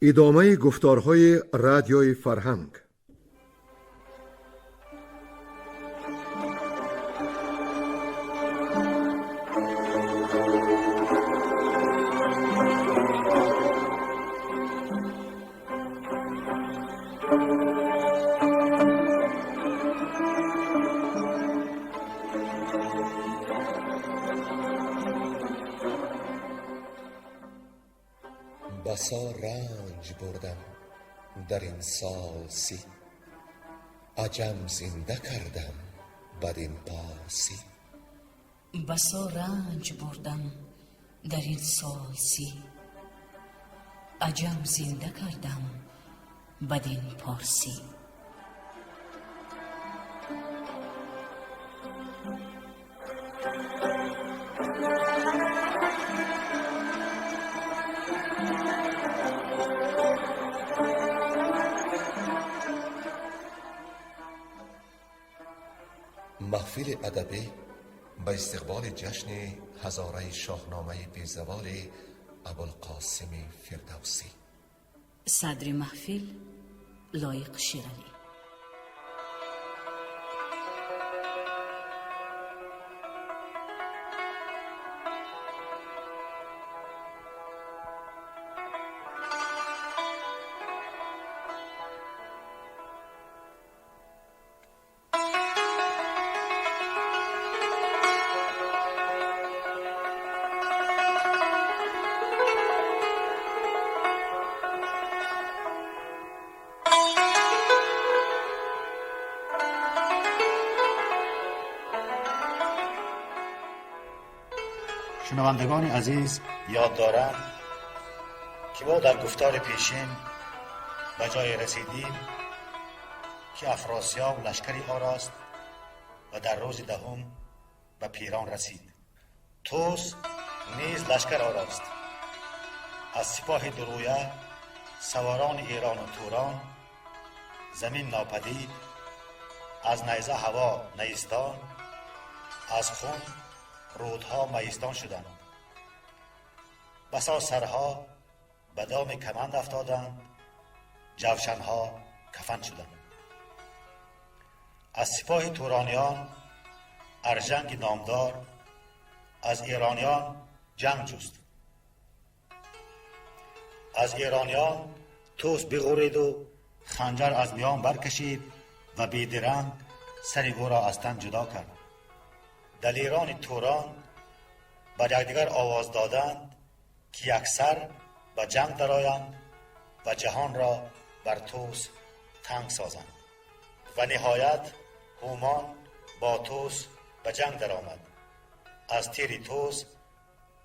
ادامه گفتارهای رادیوی فرهنگ. بسا رنج بردم در این سال سی، عجم زنده کردم بدین پارسی. بسا رنج بردم در این سال سی، عجم زنده کردم بدین پارسی. محفل ادبی به استقبال جشن هزاره شاهنامه بیزوال ابوالقاسم فردوسی. صدر محفل لایق شیرالی. شنوندگان عزیز، یاد دارم که ما در گفتار پیشین به جای رسیدیم که افراسیاب لشکری آراست و در روز دهم به پیران رسید. طوس نیز لشکر آراست. از سپاه درویه سواران ایران و توران زمین ناپدید، از نیزه هوا نیستان، از خون رودها میستان شدند. بسا سرها به دام کمند افتادند، جوشنها کفن شدند. از سپاه تورانیان ارژنگ نامدار از ایرانیان جنگ جست. از ایرانیان طوس بغرید و خنجر از میان برکشید و بیدرنگ سر او را از تن جدا کرد. دلیران توران به یکدیگر آواز دادند که یکسر به جنگ درآیند و جهان را بر طوس تنگ سازند. و نهایت هومان با طوس به جنگ درآمد. از تیر طوس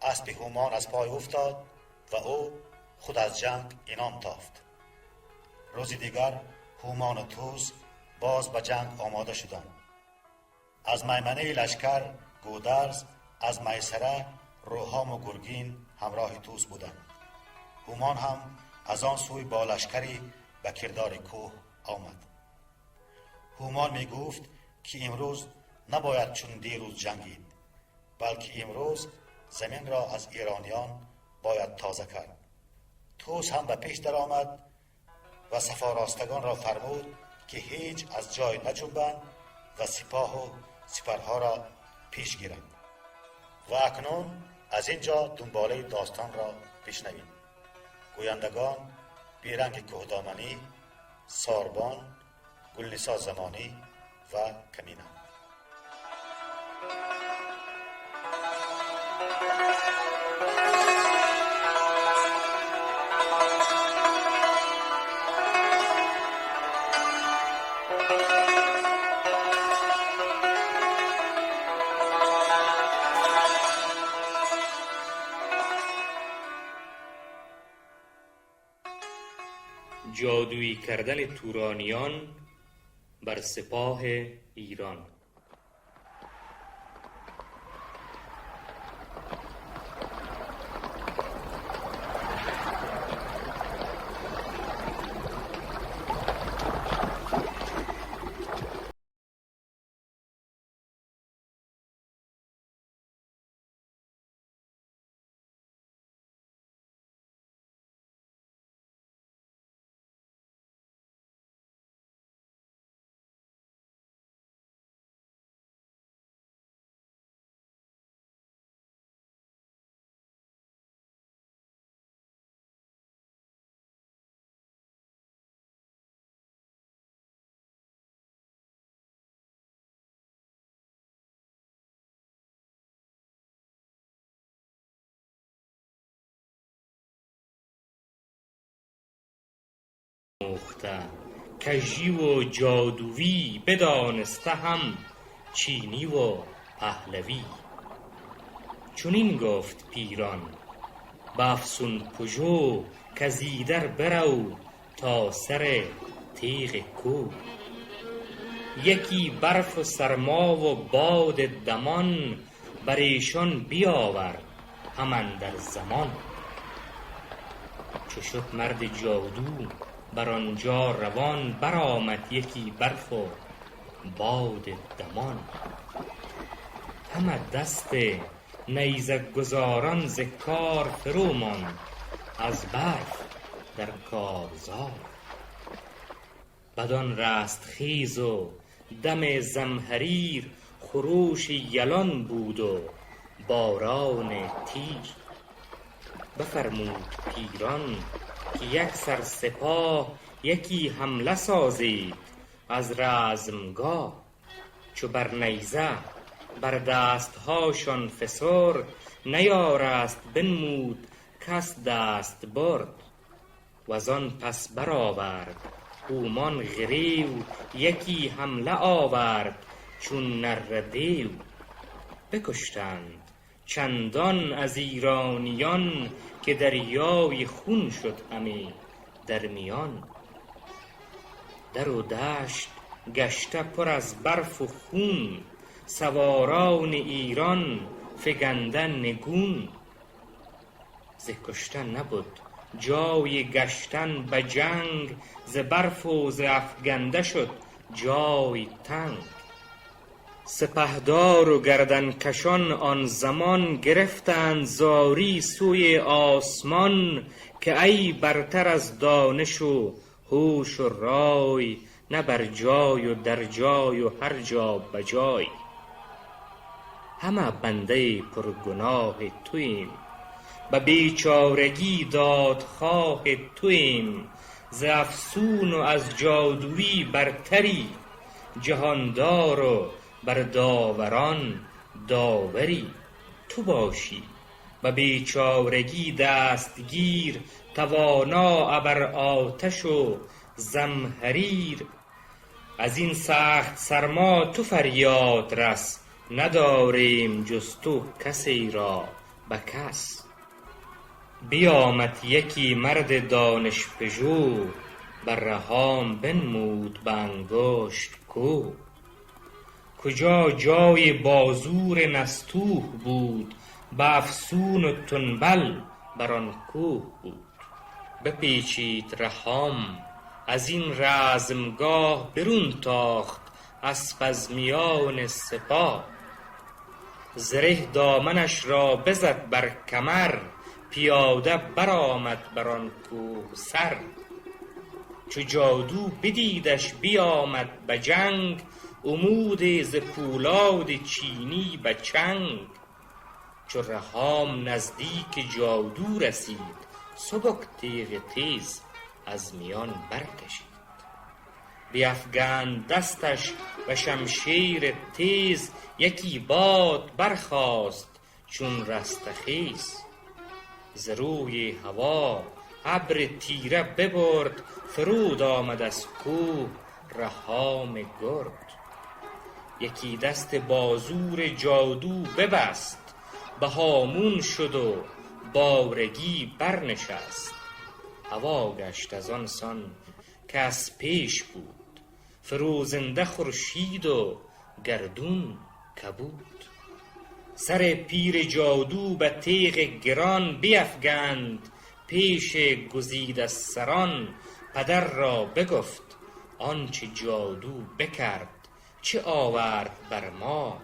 اسب هومان از پای افتاد و او خود از جنگ انام تافت. روز دیگر هومان و طوس باز به جنگ آماده شدند. از میمنه لشکر گودرز، از میسره روحام و گرگین همراه طوس بودند. هومان هم از آن سوی با لشکری به کردار کوه آمد. هومان می گفت که امروز نباید چون دیروز جنگید، بلکه امروز زمین را از ایرانیان باید تازه کرد. طوس هم به پیش در آمد و سفاراستگان را فرمود که هیچ از جای نجنبند و سپاه و سپرها را پیش گیرند. و اکنون از اینجا دنباله داستان را بشنویم. گویندگان بیرنگ کوهدامنی، ساربان، گلنسا زمانی و کمینه. جادویی کردن تورانیان بر سپاه ایران. مخته کژی و جادویی، بدانسته هم چینی و پهلوی. چنین گفت پیران به افسون پژو، که زیدر برو تا سر تیغ کوه. یکی برف و سرما و باد دمان، بر ایشان بیاور هم اندر زمان. چو شد مرد جادو بر آنجا روان، برآمد یکی برف و باد دمان. همه دست نیزه گذاران ز کار فرو ماند، از برف در کارزار. بدان رستخیز و دم زمهریر، خروش یلان بود و باران تیر. بفرمود پیران که یک سرسپاه، یکی حمله سازید از رزمگاه. چو بر نیزه بر دستهاشان فسرد، نیارست بنمود کس دست برد. وزان پس برآورد هومان غریو، یکی حمله آورد چون نره دیو. بکشتند چندان از ایرانیان، که دریای خون شد همی در میان. در و دشت گشته پر از برف و خون، سواران ایران فگنده نگون. ز کشتن نبود جای گشتن به جنگ، ز برف و ز افگنده شد جای تنگ. سپهدار و گردنکشان آن زمان، گرفتند زاری سوی آسمان. که ای برتر از دانش و هوش و رای، نه بر جای و در جای و هر جا بجای. همه بنده پرگناه توییم، به بیچارگی دادخواه توییم. ز افسون و از جادویی برتری، جهاندار و بر داوران داوری. تو باشی به بیچارگی دستگیر، توانا ابر آتش و زمهریر. از این سخت سرما تو فریاد رس، نداریم جز تو کسی را به کس. بیامد یکی مرد دانش پژوه، بر رهام بنمود به انگشت کوه. کجا جای بازور نستوه بود، به افسون و تنبل بر آن کوه بود. بپیچید رهام از این رزمگاه، برون تاخت اسپ از میان سپاه. زره دامنش را بزد بر کمر، پیاده برآمد بر آن کوه سر. چو جادو بدیدش بیامد به جنگ، عمود ز پولاد چینی به چنگ. چو رهام نزدیک جادو رسید، سبک تیغ تیز از میان برکشید. بیفگند دستش و شمشیر تیز، یکی باد برخاست چون رستخیز. ز روی هوا ابر تیره ببرد، فرود آمد از کوه رهام گرد. یکی دست بازور جادو ببست، به هامون شد و بارگی برنشست. هوا گشت از آن سان که از پیش بود، فروزنده خورشید و گردون کبود. سر پیر جادو به تیغ گران، بیفگند پیش گزیده سران. پدر را بگفت آنچه جادو بکرد، چه آورد بر ما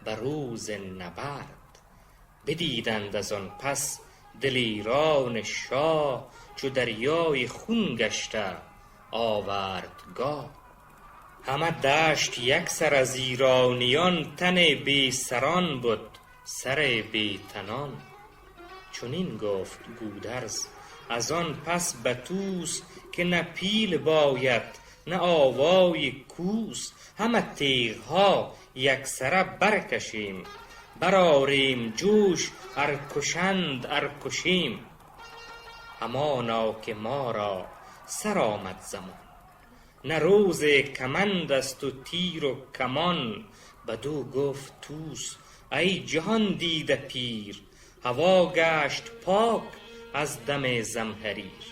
به روز نبرد. بدیدند از آن پس دلیران شاه، چو دریای خون گشته آوردگاه. همه دشت یک سر از ایرانیان، تن بی سران بود سر بی تنان. چنین گفت گودرز از آن پس به طوس، که نه پیل باید نه آوای کوس. همه تیغها یک سره برکشیم، برآریم جوش ار کشند ار کشیم. همانا که ما را سر آمد زمان. نه روز کمند است و تیر و کمان. بدو گفت طوس ای جهان دیده پیر، هوا گشت پاک از دم زمهریر.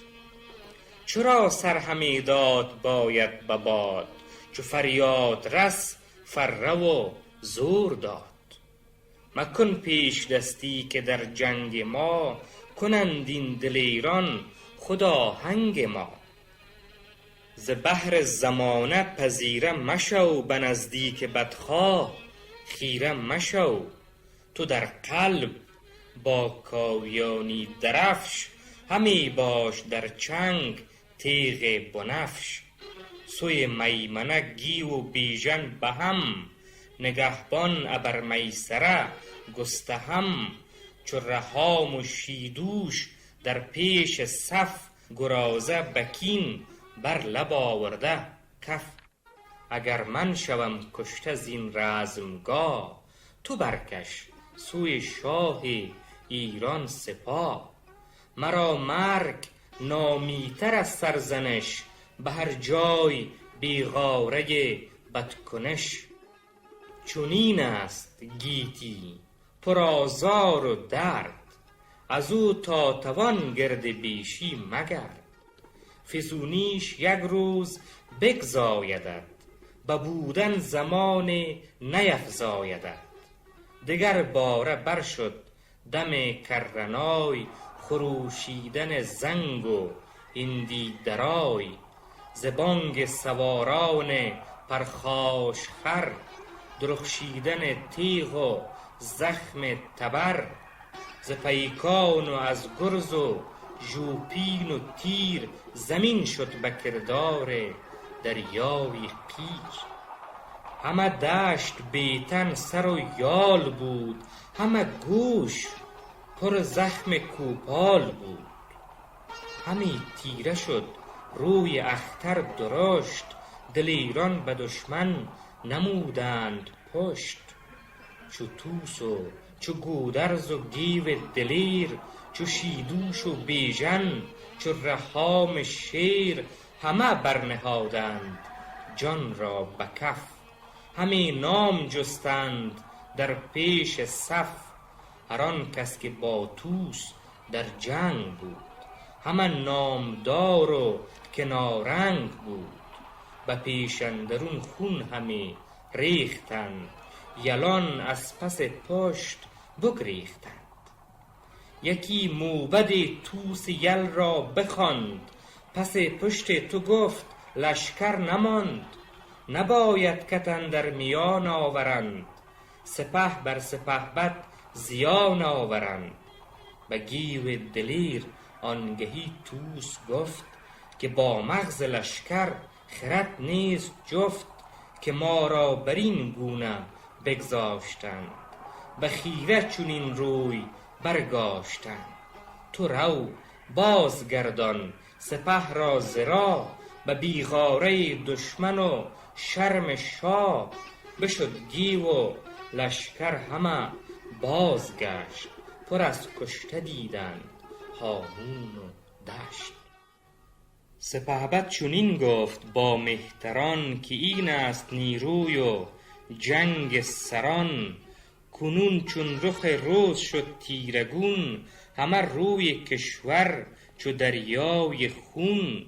چرا سر همی داد باید به باد، چو فریاد رس فره و زور داد. مکن پیش دستی که در جنگ ما، کنند این دلیران خود آهنگ ما. ز بحر زمانه پذیره مشو، به نزدیک بدخواه خیره مشو. تو در قلب با کاویانی درفش، همی باش در چنگ تیغ بنفش. سوی میمنه گیو و بیژن به هم، نگهبان ابر میسره گستهم. چو رهام و شیدوش در پیش صف، گرازه بکین بر لب آورده کف. اگر من شوم کشته زین رزمگاه، تو برکش سوی شاه ایران سپاه. مرا مرگ نامیتر از سرزنش، به هر جای بیغاره بدکنش. چنین است گیتی پر آزار و درد، از او تا توان گرد بیشی مگرد. فزونیش یک روز بگزایدد، به بودن زمان نیفزایدد. دگر باره بر شد دم کرنای، خروشیدن زنگ و هندی درای. ز بانگ سواران پرخاشخر، درخشیدن تیغ و زخم تبر. ز پیکان و از گرز و ژوپین و تیر، زمین شد به کردار دریای قیر. همه دشت بیتن سر و یال بود، همه گوش پر زخم کوپال بود. همی تیره شد روی اختر درشت، دلیران به دشمن نمودند پشت. چو طوس و چو گودرز و گیو دلیر، چو شیدوش و بیژن چو رهام شیر. همه برنهادند جان را به کف، همی نام جستند در پیش صف. هر آن کس که با طوس در جنگ بود، همه نامدار و کنارنگ بود. به پیش اندرون خون همی ریختند، یلان از پس پشت بگریختند. یکی موبد طوس یل را بخواند، پس پشت تو گفت لشکر نماند. نباید کت اندر میان آورند، سپه بر سپهبد زیان آورند. به گیو دلیر آنگهی طوس گفت، که با مغز لشکر خرد نیست جفت. که ما را بر این گونه بگذاشتند، به خیره چنین روی برگاشتند. تو رو بازگردان سپه را ز راه، به بیغاره دشمن و شرم شاه. بشد گیو و لشکر همه بازگشت، پر از کشته دیدند هامون و دشت. سپهبد چنین گفت با مهتران، که این است نیروی و جنگ سران. کنون چون رخ روز شد تیرگون، همه روی کشور چو دریای خون.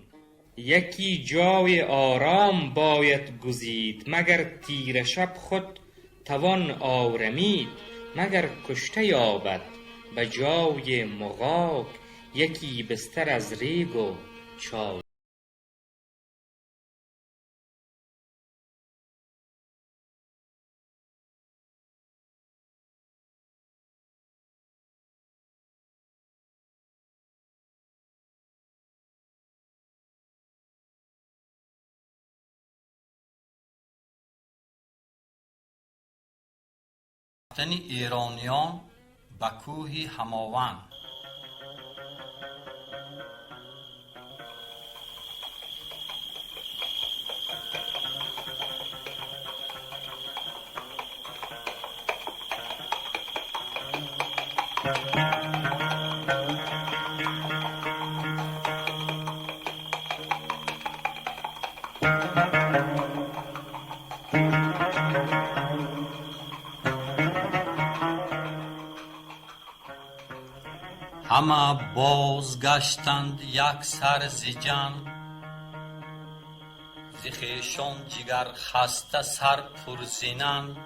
یکی جای آرام باید گزید، مگر تیره شب خود توان آرمید. مگر کشته یابد به جای مغاک، یکی بستر از ریگ و چای. رفتن ایرانیان به کوه هماوند. همه بازگشتند یک سر ز جنگ، ز خویشان جگر خسته سر پرزینند.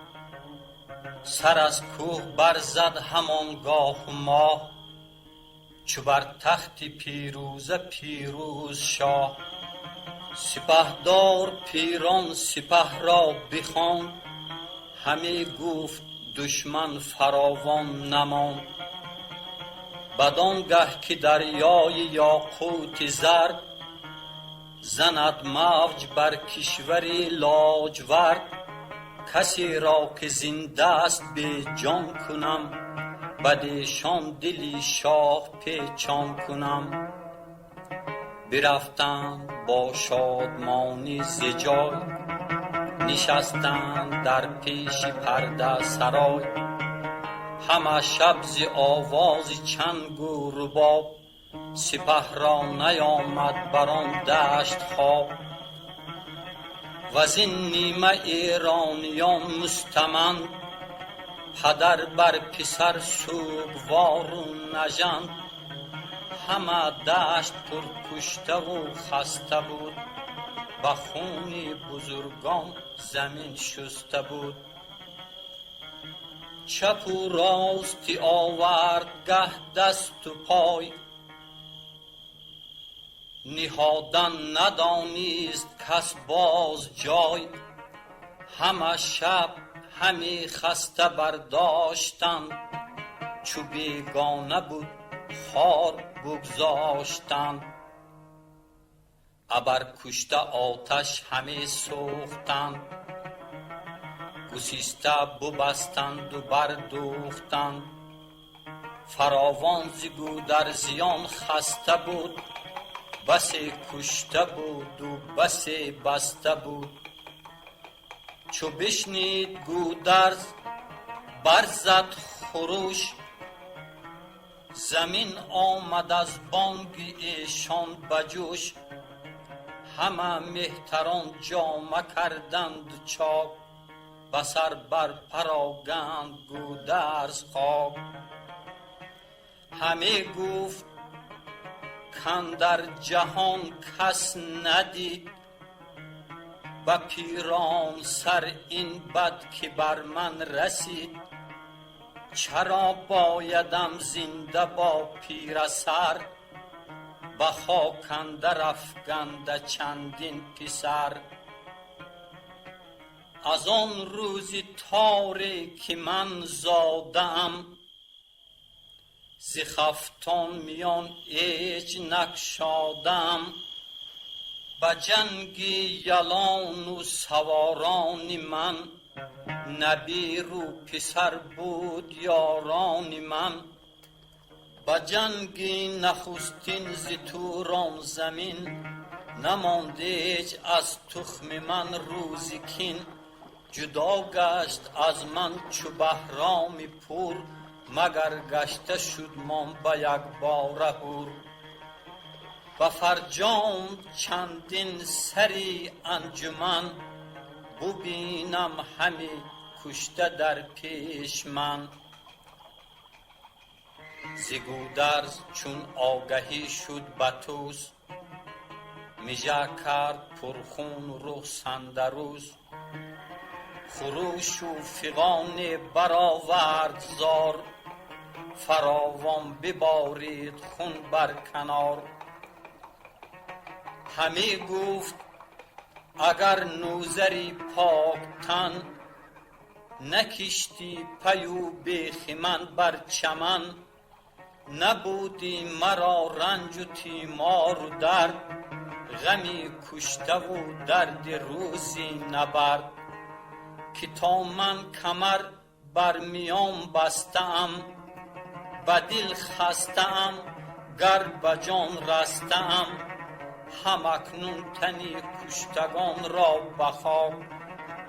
سر از کوه برزد همانگاه ماه، چو بر تخت پیروزه پیروز شاه. سپهدار پیران سپه را بخواند، همی گفت دشمن فراوان نماند. بدانگه که دریای یاقوت زرد، زند موج بر کشوری لاجورد. کسی را که زنده است به جان کنم، بدیشان دلی شاه پیچان کنم. برفتند با شادمانی ز جای، نشستند در پیش پرده سرای. همه شب ز آواز چنگ و رباب، سپه را نیامد بر آن دشت خواب. وزین نیمه ایرانیان مستمند، پدر بر پسر سوگوار و نژند. همه دشت پر کشته و خسته بود، به خون بزرگان زمین شسته بود. چپ و راستی آورد گه دست و پای، نهادن ندانست کس باز جای. همه شب همی خسته برداشتند، چو بیگانه بود خوار بگذاشتند. ابر کشته آتش همی سوختند، گسسته ببستند و بردوختند. فراوان ز گودرزیان خسته بود، بسی کشته بود و بسی بسته بود. چو بشنید گودرز برزد خروش، زمین آمد از بانگ ایشان بجوش. همه مهتران جامه کردند چاک، بسر بر پراگند گودرز خاک. همه گفت کاندر جهان کس ندید، و پیران سر این بد که بر من رسید. چرا بایدم زنده با پیر سر، به خاک اندر افگنده چندین پسر. از آن روزی تاری که من زادم، ز خفتان میان ایچ نگشادم. به جنگ یلان و سواران من، نبیر و پسر بود یاران من. به جنگ نخستین ز توران زمین، نماند ایچ از تخم من روزی کین. جدا گشت از من چو بهرام پور، مگر گشته شد من به یک باره هور. به فرجام چندین سری انجمن، ببینم همی کشته در پیش من. ز گودرز چون آگهی شد بطوس، مژه کرد پرخون رخ سندروس. خروش و فغان برآورد زار، فراوان ببارید خون بر کنار. همی گفت اگر نوذری پاک تن، نکشتی پی و بیخ من بر چمن. نبودی مرا رنج و تیمار و درد، غمی کشته و درد روزی نبرد. که تا من کمر بر میان بستم، به دل خستم گر به جان رستم. هم اکنون تنی کشتگان را به خاک،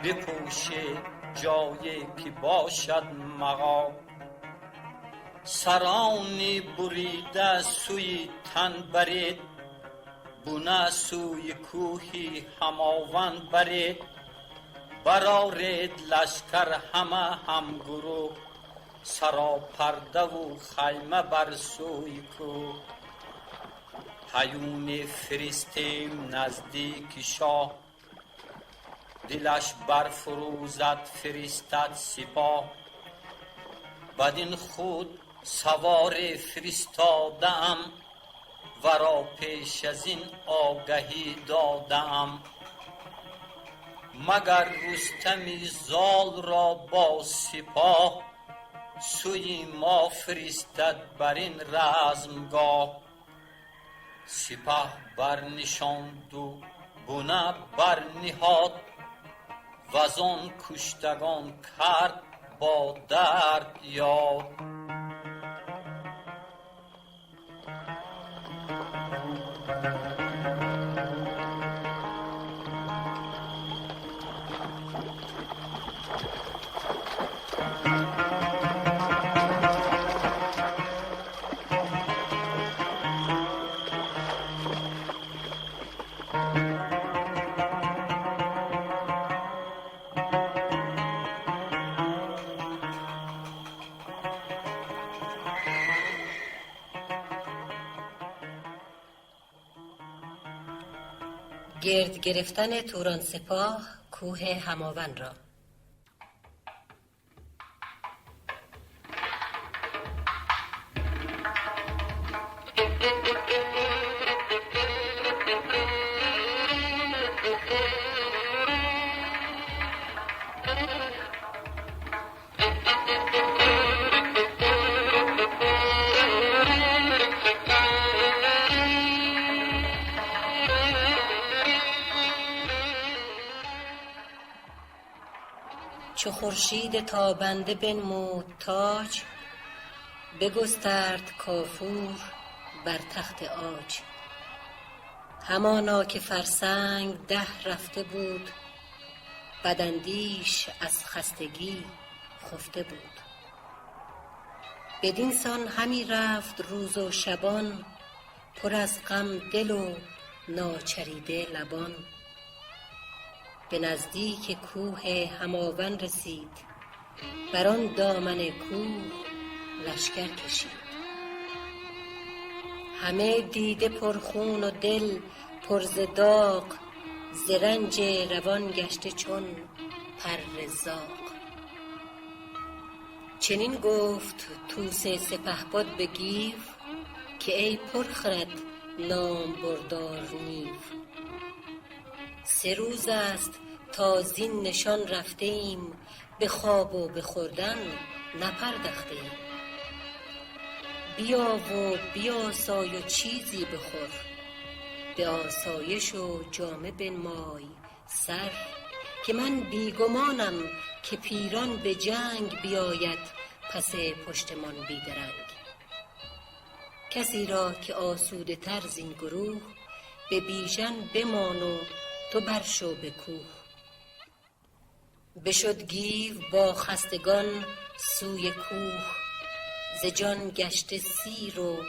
بپوشید جایی که باشد مغاک. سرانی بریده سوی تن برید، بونه سوی کوهی هماوند برید، برآرید لشکر همه همگروه، سراپرده و خیمه بر سوی کوه. هیون فرستیم نزدیک شاه، دلش برفروزد فرستد سپاه. بدین خود سوار فرستادم، ورا پیش از این آگهی دادم. مگر رستم زال را با سپاه، سوی ما فرستد بر این رزمگاه. سپه برنشاند و بنه برنهاد، وزان کشتگان کرد با درد یاد. گرد گرفتن توران سپاه کوه هماون را. چو خورشید تابنده بنمود تاج، بگسترد کافور بر تخت عاج. همانا که فرسنگ 10 رفته بود، بداندیش از خستگی خفته بود. بدین سان همی رفت روز و شبان، پر از غم دل و ناچریده لبان. به نزدیک کوه هماون رسید، بر آن دامن کوه لشکر کشید. همه دیده پرخون و دل پر ز داغ، ز رنج روان گشته چون پر زاغ. چنین گفت طوس سپهبد به گیو، که ای پرخرد نام بردار نیو. 3 روز است تا زین نشان رفته ایم، به خواب و به خوردن نپردخته ایم. بیا و بیاسای و چیزی بخور، به آسایش و جامه بنمای سر. که من بیگمانم که پیران به جنگ بیاید، پس پشتمان بیدرنگ. کسی را که آسوده تر زین گروه، به بیژن بمان و تو برشو به کوه. بشد گیو با خستگان سوی کوه، ز جان گشته سیر و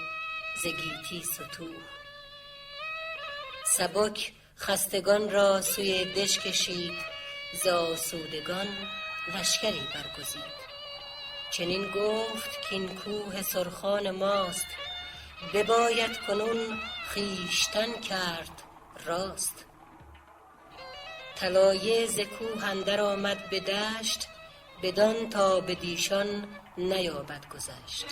ز گیتی ستوه. سبک خستگان را سوی دژ کشید، ز آسودگان لشکری برگزید. چنین گفت کین کوه سرخان ماست، بباید کنون خویشتن کرد راست. طلایه ز کوه اندر آمد به دشت، بدان تا بدیشان نیابد گذشت.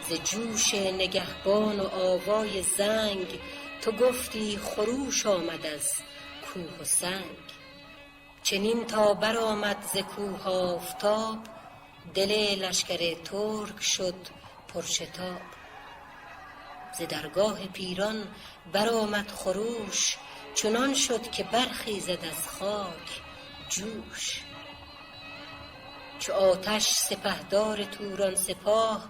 ز جوش نگهبان و آوای زنگ، تو گفتی خروش آمد از کوه و سنگ. چنین تا برآمد ز کوه آفتاب، دل لشکر ترک شد پرشتاب. ز درگاه پیران برآمد خروش، چنان شد که برخیزد از خاک جوش. چو آتش سپهدار توران سپاه،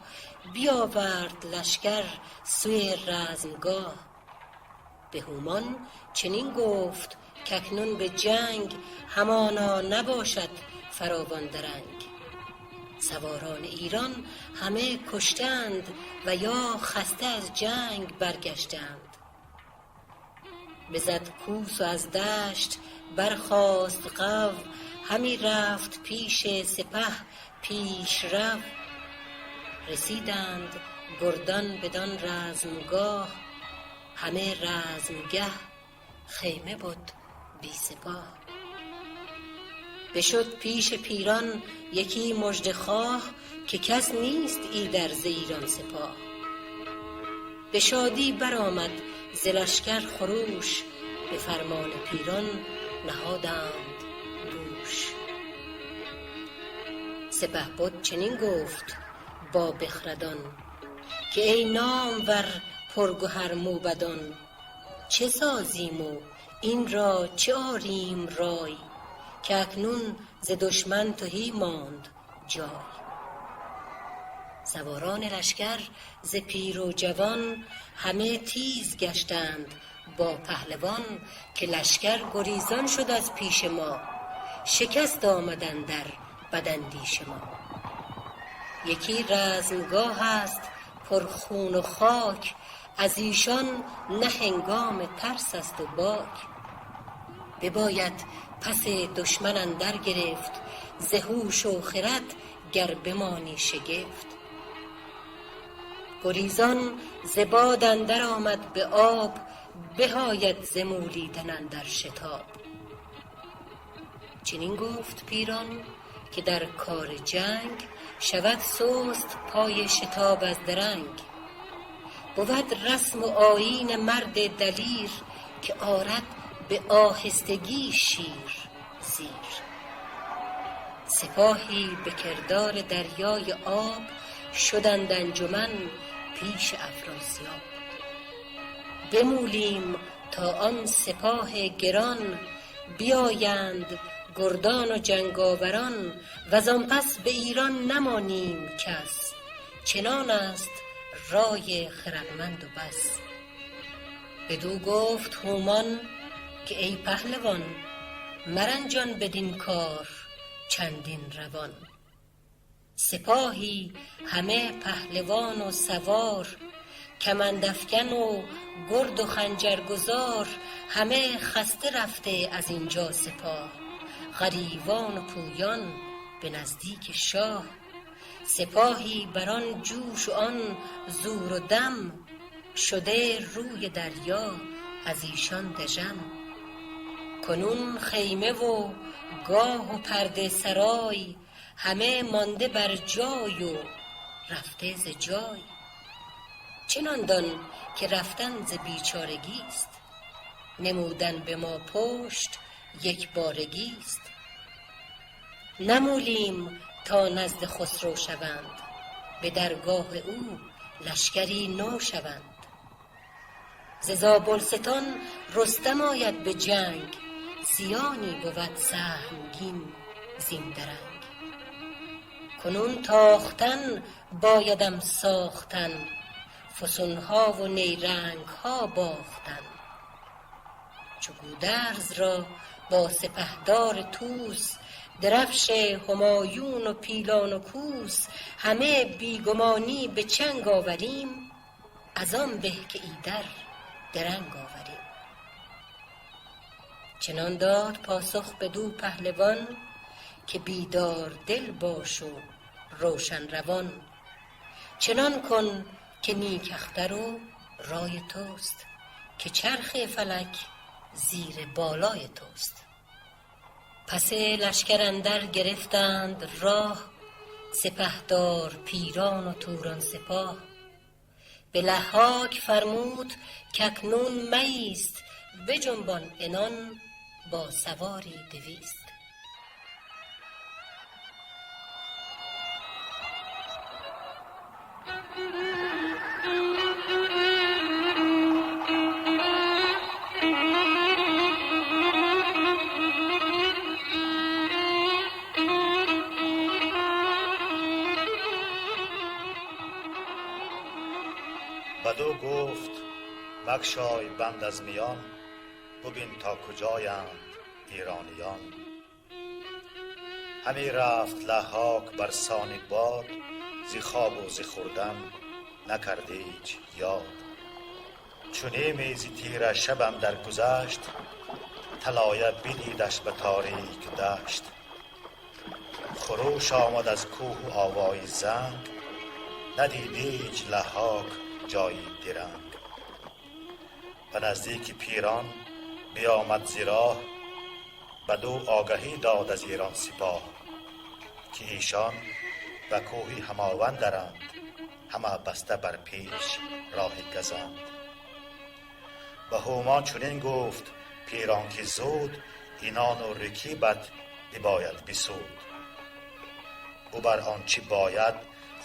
بیاورد لشکر سوی رزمگاه. به هومان چنین گفت کاکنون به جنگ، همانا نباشد فراوان درنگ. سواران ایران همه کشتند، و یا خسته از جنگ برگشتند. بزد کوس و از دشت برخاست غو، همی رفت پیش سپه پیش رو. رسیدند گردان بدان رزمگاه، همه رزمگه خیمه بود بی سپاه. بشد پیش پیران یکی مژده خواه، که کس نیست ایدر ز ایران سپاه. به شادی برآمد ز لشکر خروش، به فرمان پیران نهادند گوش. سپهبد چنین گفت با بخردان، که ای نامور پرگهر موبدان. چه سازیم و این را چه آریم رای، که اکنون ز دشمن تهی ماند جای. سواران لشکر ز پیر و جوان، همه تیز گشتند با پهلوان. که لشکر گریزان شد از پیش ما، شکست آمد اندر بداندیش ما. یکی رزمگاه است پر خون و خاک، از ایشان نه هنگام ترس است و باک. بباید پس دشمن اندر گرفت، ز هوش و خرد گر بمانی شگفت. گریزان ز باد اندر آمد به آب، بهاید ز مولیدن اندر شتاب. چنین گفت پیران که در کار جنگ، شود سست پای شتاب از درنگ. بود رسم و آیین مرد دلیر، که آرد به آهستگی شیر زیر. سپاهی به کردار دریای آب، شدند انجمن پیش افراسیاب. بمولیم تا آن سپاه گران، بیایند گردان و جنگاوران. وزان پس به ایران نمانیم کس، چنان است رای خردمند و بس. بدو گفت هومان که ای پهلوان، مرنجان بدین کار چندین روان. سپاهی همه پهلوان و سوار، کمندافکن و گرد و خنجرگزار. همه خسته رفته از اینجا سپاه، غریوان و پویان به نزدیک شاه. سپاهی بران جوش و آن زور و دم، شده روی دریا از ایشان دژم. کنون خیمه و گاه و پرده سرای، همه مانده بر جای و رفته ز جای. چنان دان که رفتن ز بیچارگی است، نمودن به ما پشت یک بارگی است. نمولیم تا نزد خسرو شوند، به درگاه او لشکری نو شوند. ز زابلستان رستم آید به جنگ، زیانی بود سهمگین زین درنگ. کنون تاختن بایدم ساختن، فسونها و نیرنگها باختن. چو گودرز را با سپهدار طوس، درفش همایون و پیلان و کوس. همه بیگمانی به چنگ آوریم، از آن به که ایدر درنگ آوریم. چنان داد پاسخ بدو پهلوان، که بیدار دل باش و روشن روان. چنان کن که نیک اختر و رای توست، که چرخ فلک زیر بالای توست. پس لشکر اندر گرفتند راه، سپهدار پیران و توران سپاه. به لحاک فرمود که اکنون مایست، بجنبان عنان با سواری 200. بدو گفت بگشای بند از میان، ببین تا کجایند ایرانیان. همی رفت لحاک بر سان باد، زی خواب و زی خوردن نکرد هیچ یاد. چون میزی تیر شبم در گذشت، طلایه بدیدش به تاریک دشت. خروش آمد از کوه و آوای زنگ، ندید هیچ لحاک جایی درنگ. به نزدیک پیران بیامد ز راه، بدو آگهی داد از ایران سپاه. که ایشان به کوهی هماوند درند، همه بسته بر پیش راه گزند. به هومان چنین گفت پیران که زود، اینان و رکیبت بباید بسود. او بر آنچه باید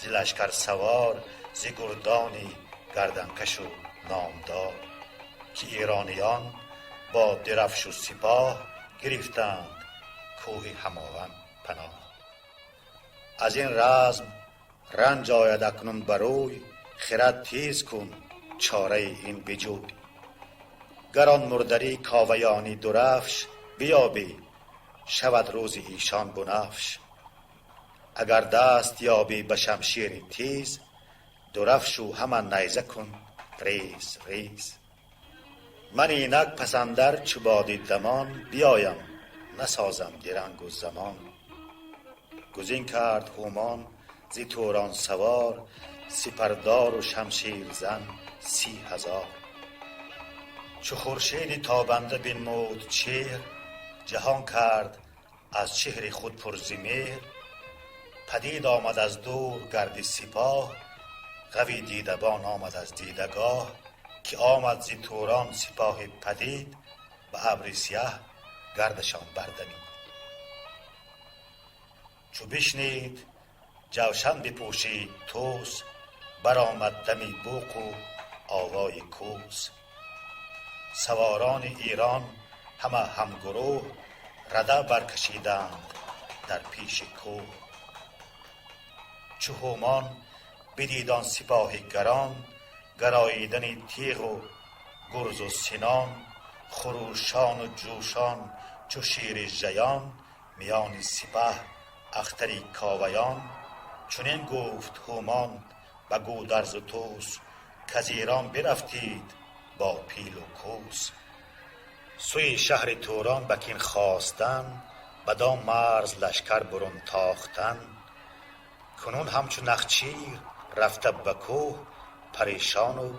ز لشکر سوار، ز گردانی گردنکش و نامدار. که ایرانیان با درفش و سپاه، گرفتند کوه هماوند پناه. از این رزم رنج آید اکنون بروی، خرد تیز کن چاره این بجوی. گران مردری کاویانی درفش، بیابی شود روز ایشان بنفش. اگر دست یابی به شمشیر تیز، درفش و همان نیزه کن ریز ریز. من اینک پسندر چو باد دمان، بیایم نسازم درنگ و زمان. گزین کرد هومان ز توران سوار، سپردار و شمشیر زن 30,000. چو خورشید تابنده بنمود چهر، جهان کرد از چهر خود پر ز مهر. پدید آمد از دور گرد سپاه، غوی دیدبان آمد از دیدگاه. که آمد ز توران سپاه پدید، به ابر سیه گردشان بردمید. چو بشنید جوشن بپوشید طوس، برآمد دمی بوق و آوای کوس. سواران ایران همه همگروه، رده برکشیدند در پیش کوه. چو هومان بدید آن سپاه گران، گراییدن تیغ و گرز و سنان. خروشان و جوشان چو شیر ژیان، میان سپه اختری کاویان. چنین گفت هومان به گودرز و طوس، کز ایران برفتید با پیل و کوس. سوی شهر توران به کین خواستن، بدان مرز لشکر برون تاختن. کنون همچو نخچیر رفته به کوه، پریشان و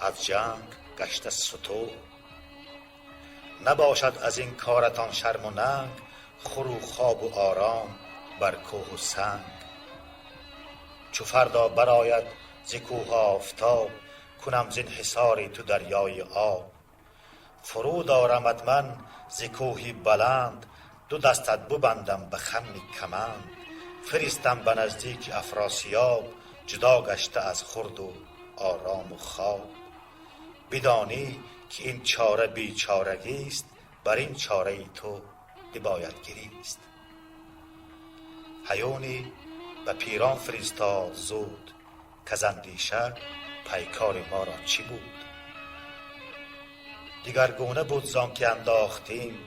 از جنگ گشته ستوه. نباشد از این کارتان شرم و ننگ، خور و خواب و آرام بر کوه و سنگ. چو فردا برآید ز کوه آفتاب، کنم زین حصار تو دریای آب. فرود آرمت من ز کوهی بلند، دو دستت ببندم به خم کمند. فرستم به نزدیک افراسیاب، جدا گشته از خورد و آرام و خواب. بدانی که این چاره بیچارگی است، بر این چاره تو بباید گریست. هیونی به پیران فرستاد زود، کز اندیشه پیکار ما را چی بود. دیگرگونه بود زان که انداختیم،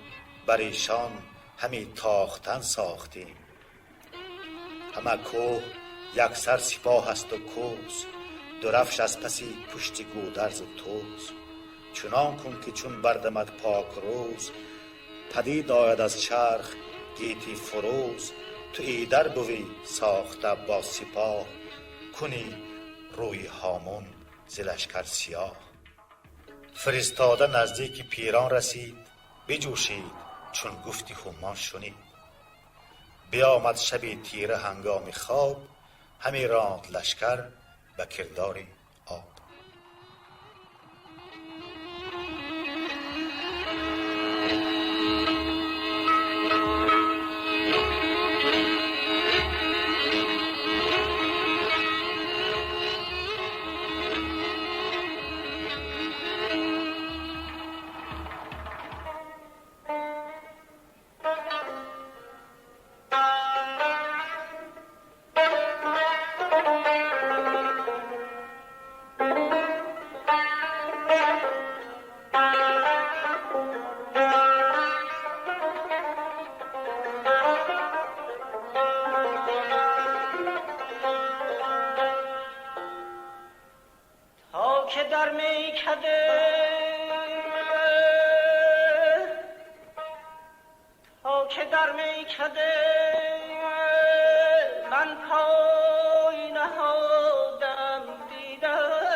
بر ایشان همی تاختن ساختیم. همه کوه یکسر سپاه است و کوس، درفش از پسی پشت گودرز و طوس. چنان کن که چون بردمد پاک روز، پدید آید از چرخ گیتی فروز. تو ایدر بوی ساخته با سپاه، کنی روی هامون ز لشکر سیاه. فرستاده نزدیک پیران رسید، بجوشید چون گفتی هومان شنید. بیامد شب تیره هنگام خواب، همی راند لشکر به کردار آب. که در میکده من پای نهادم دیدم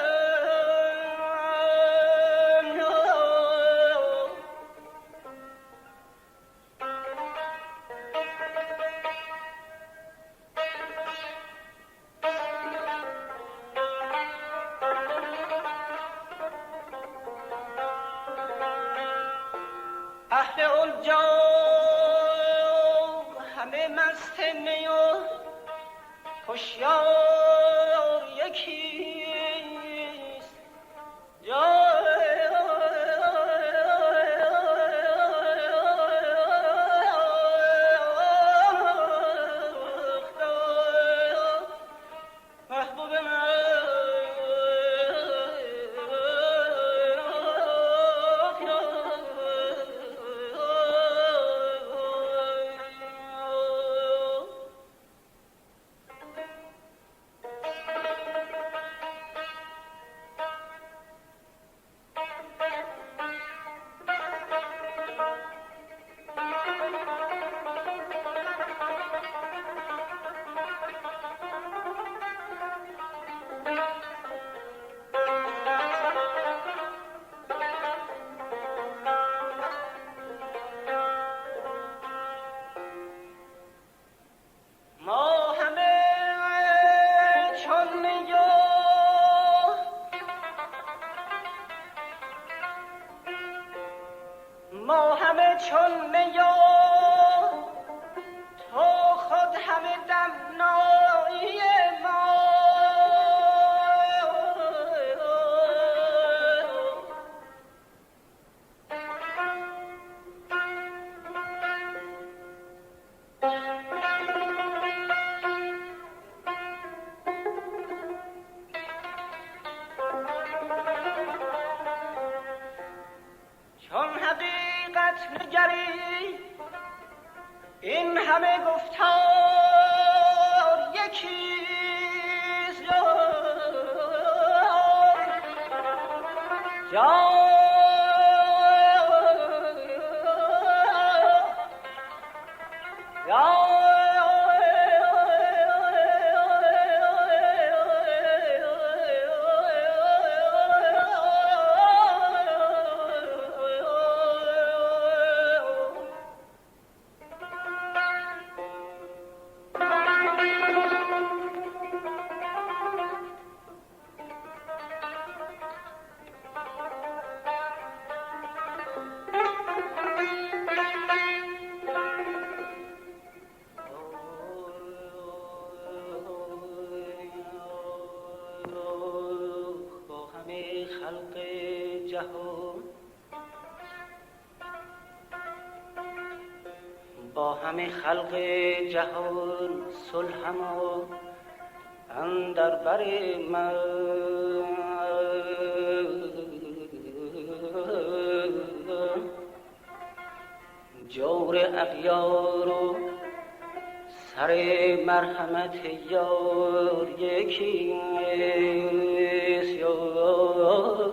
اهل الجا همه مست می و هوشیار یکیست محبوب من ما همه چون میا تو خود همه دمنایی ما چون حقیقت نگری این همه گفتار یکیست با همه خلق جهان صلحم و اندر بر من جور اغیار و سر مرحمت یار یکیست یار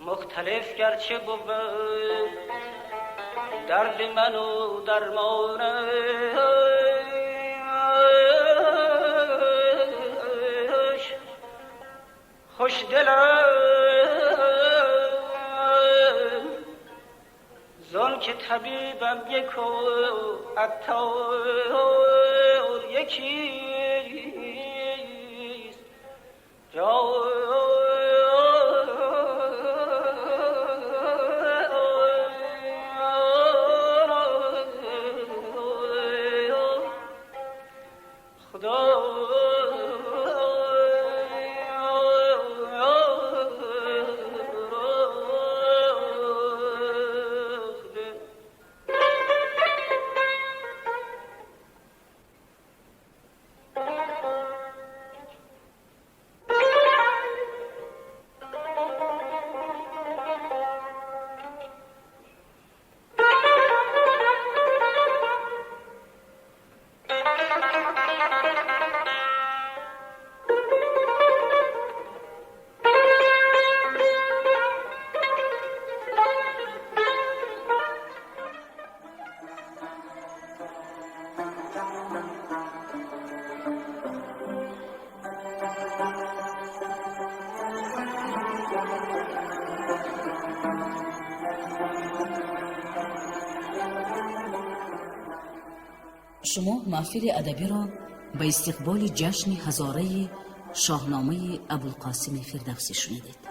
مختلف گرچه بود درد من و درمانش، خوش دلم زن که طبیبم یک و عطار یکیست. شما محفل ادبی را به استقبال جشن هزاره شاهنامه ابوالقاسم فردوسی شنیدید.